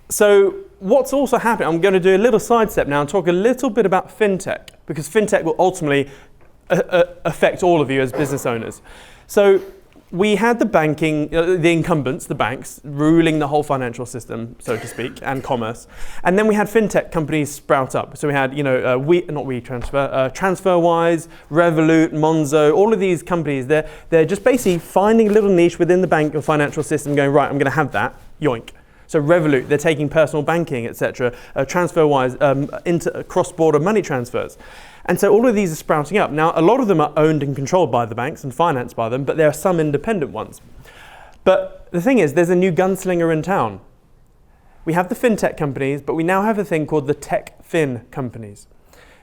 So what's also happening, I'm going to do a little sidestep now and talk a little bit about fintech, because fintech will ultimately affect all of you as business owners. So we had the banking, the incumbents, the banks, ruling the whole financial system, so to speak, and commerce. And then we had fintech companies sprout up. So we had, TransferWise, Revolut, Monzo, all of these companies. They're just basically finding a little niche within the bank or financial system, going, right, I'm going to have that, yoink. So Revolut, they're taking personal banking, etc. TransferWise, into cross-border money transfers. And so all of these are sprouting up. Now, a lot of them are owned and controlled by the banks and financed by them, but there are some independent ones. But the thing is, there's a new gunslinger in town. We have the fintech companies, but we now have a thing called the tech fin companies.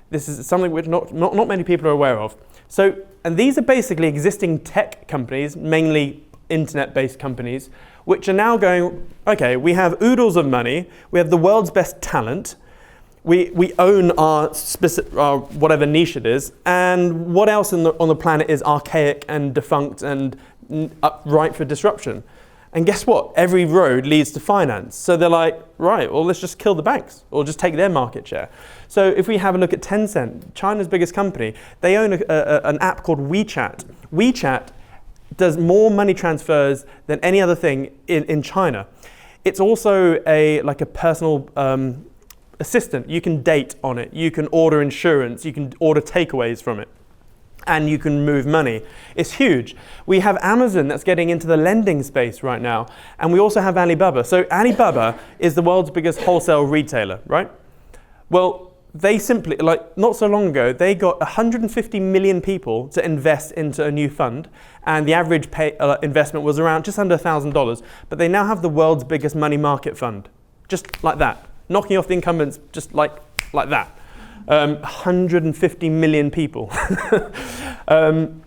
This is something which not many people are aware of. So, and these are basically existing tech companies, mainly internet-based companies, which are now going, okay, we have oodles of money, we have the world's best talent, we own our whatever niche it is, and what else on the planet is archaic and defunct and ripe for disruption? And guess what? Every road leads to finance. So they're like, right, well, let's just kill the banks or just take their market share. So if we have a look at Tencent, China's biggest company, they own an app called WeChat. WeChat does more money transfers than any other thing in China. It's also like a personal assistant. You can date on it, you can order insurance, you can order takeaways from it, and you can move money. It's huge. We have Amazon that's getting into the lending space right now, and we also have Alibaba. So Alibaba is the world's biggest wholesale retailer, right? Well, they simply, not so long ago, they got 150 million people to invest into a new fund, and the average investment was around just under $1,000, but they now have the world's biggest money market fund, just like that. Knocking off the incumbents just like that. 150 million people. And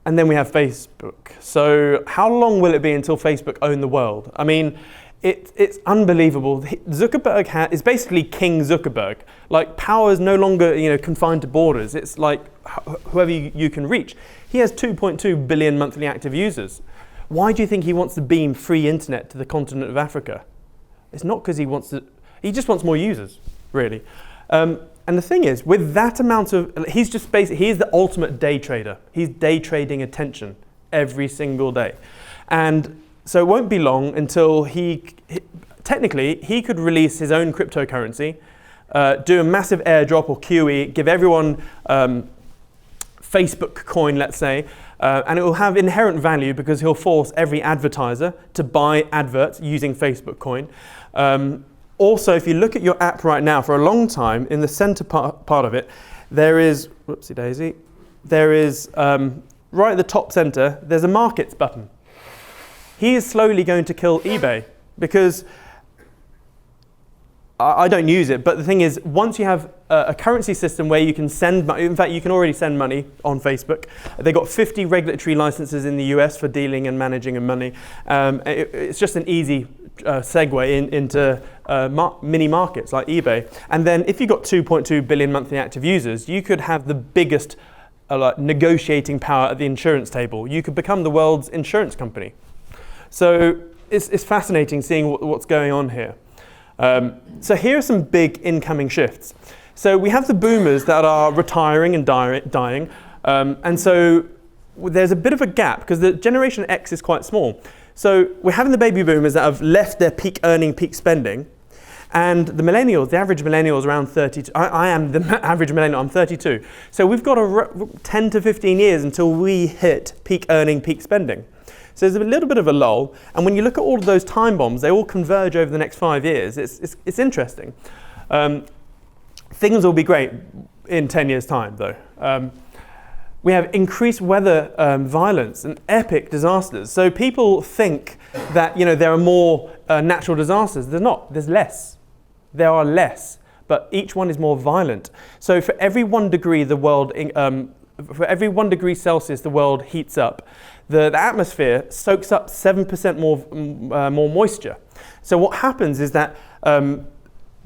then we have Facebook. So how long will it be until Facebook own the world? I mean, it's unbelievable. Zuckerberg is basically King Zuckerberg. Like, power is no longer confined to borders. It's like whoever you can reach. He has 2.2 billion monthly active users. Why do you think he wants to beam free internet to the continent of Africa? It's not because he just wants more users, really. And the thing is, with that amount of, he's the ultimate day trader. He's day trading attention every single day. And so it won't be long until technically, he could release his own cryptocurrency, do a massive airdrop or QE, give everyone Facebook coin, let's say, and it will have inherent value because he'll force every advertiser to buy adverts using Facebook coin. Also, if you look at your app right now, for a long time, in the center part of it, there is, whoopsie daisy, there is, right at the top center, there's a markets button. He is slowly going to kill eBay because I don't use it, but the thing is, once you have a currency system where you can send money, in fact, you can already send money on Facebook. They got 50 regulatory licenses in the US for dealing and managing of money. It's just an easy segue into mini markets like eBay. And then if you've got 2.2 billion monthly active users, you could have the biggest negotiating power at the insurance table. You could become the world's insurance company. So it's fascinating seeing what's going on here. So here are some big incoming shifts. So we have the boomers that are retiring and dying. And so there's a bit of a gap because the Generation X is quite small. So we're having the baby boomers that have left their peak earning, peak spending. And the millennials, the average millennial is around 32. I am the average millennial, I'm 32. So we've got 10 to 15 years until we hit peak earning, peak spending. So there's a little bit of a lull, and when you look at all of those time bombs, they all converge over the next 5 years. It's interesting. Things will be great in 10 years' time, though. We have increased weather violence and epic disasters. So people think that there are more natural disasters. There's not. There's less. There are less, but each one is more violent. So for every 1 degree, for every 1 degree Celsius, the world heats up. The atmosphere soaks up 7% more moisture. So what happens is that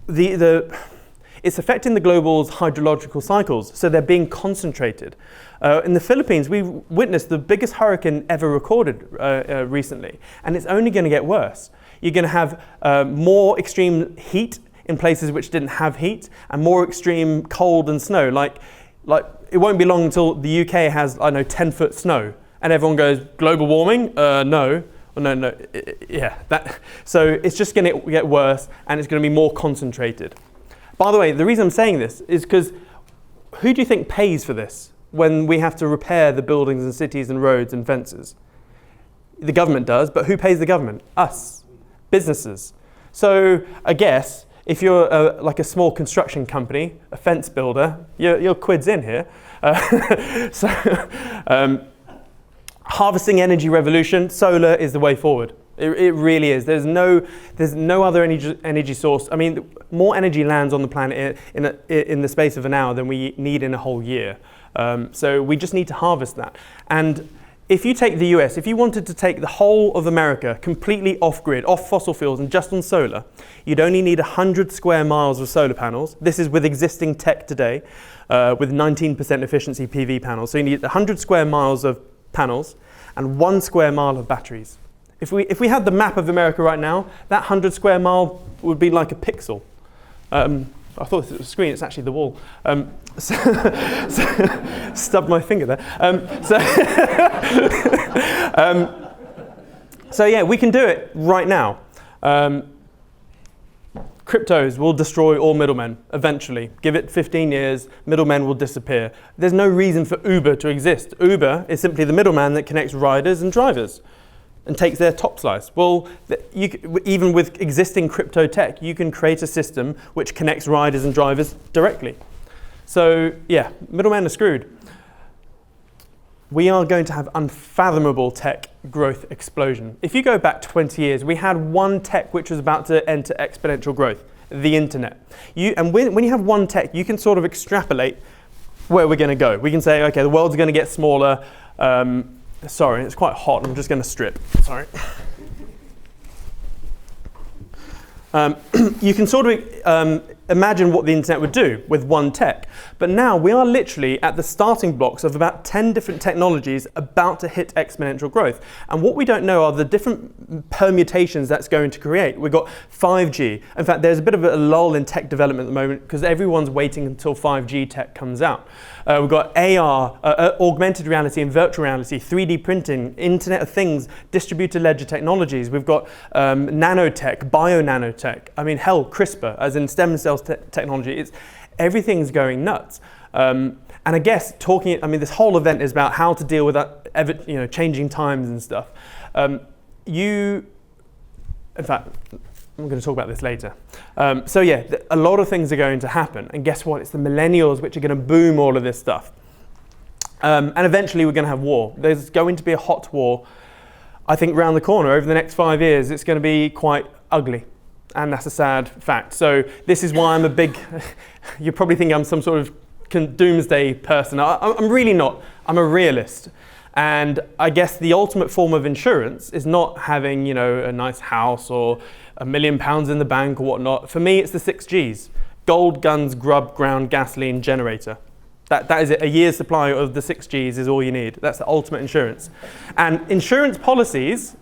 it's affecting the global's hydrological cycles, so they're being concentrated. In the Philippines, we witnessed the biggest hurricane ever recorded recently, and it's only going to get worse. You're going to have more extreme heat in places which didn't have heat, and more extreme cold and snow. Like it won't be long until the UK has, 10-foot snow, and everyone goes, global warming? No. No. Yeah. So it's just going to get worse, and it's going to be more concentrated. By the way, the reason I'm saying this is because who do you think pays for this when we have to repair the buildings and cities and roads and fences? The government does, but who pays the government? Us, businesses. So I guess if you're like a small construction company, a fence builder, your quid's in here. Harvesting energy revolution, solar is the way forward. It really is. There's no other energy source. I mean, more energy lands on the planet in the space of an hour than we need in a whole year. So we just need to harvest that. And if you take the US, if you wanted to take the whole of America completely off-grid, off fossil fuels and just on solar, you'd only need 100 square miles of solar panels. This is with existing tech today, with 19% efficiency PV panels. So you need 100 square miles of panels and 1 square mile of batteries. If we had the map of America right now, that 100 square mile would be like a pixel. I thought it was a screen, it's actually the wall. Stubbed my finger there. So yeah, we can do it right now. Cryptos will destroy all middlemen eventually. Give it 15 years, middlemen will disappear. There's no reason for Uber to exist. Uber is simply the middleman that connects riders and drivers and takes their top slice. Well, even with existing crypto tech, you can create a system which connects riders and drivers directly. So yeah, middlemen are screwed. We are going to have unfathomable tech growth explosion. If you go back 20 years, we had one tech which was about to enter exponential growth, the internet. And when you have one tech, you can sort of extrapolate where we're going to go. We can say, okay, the world's going to get smaller. Sorry, it's quite hot. I'm just going to strip. Sorry. You can sort of imagine what the internet would do with one tech. But now we are literally at the starting blocks of about 10 different technologies about to hit exponential growth. And what we don't know are the different permutations that's going to create. We've got 5G. In fact, there's a bit of a lull in tech development at the moment because everyone's waiting until 5G tech comes out. We've got AR, augmented reality and virtual reality, 3D printing, Internet of Things, distributed ledger technologies. We've got nanotech, bio-nanotech. I mean, hell, CRISPR, as in stem cells technology. Everything's going nuts. And I guess this whole event is about how to deal with that, changing times and stuff. In fact, I'm going to talk about this later. So yeah, a lot of things are going to happen. And guess what? It's the millennials which are going to boom all of this stuff. And eventually we're going to have war. There's going to be a hot war, I think, around the corner. Over the next 5 years, it's going to be quite ugly. And that's a sad fact. So this is why I'm a big, you probably think I'm some sort of doomsday person. I'm really not. I'm a realist. And I guess the ultimate form of insurance is not having, a nice house or £1 million in the bank or whatnot. For me, it's the 6 Gs. Gold, guns, grub, ground, gasoline, generator. That is it. A year's supply of the 6 Gs is all you need. That's the ultimate insurance. And insurance policies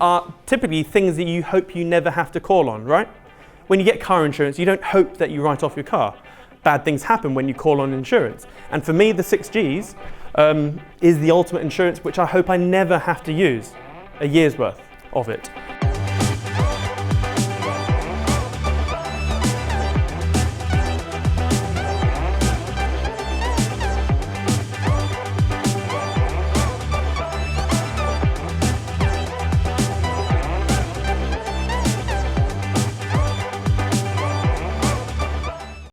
are typically things that you hope you never have to call on, right? When you get car insurance, you don't hope that you write off your car. Bad things happen when you call on insurance. And for me, the 6 Gs is the ultimate insurance, which I hope I never have to use. A year's worth of it.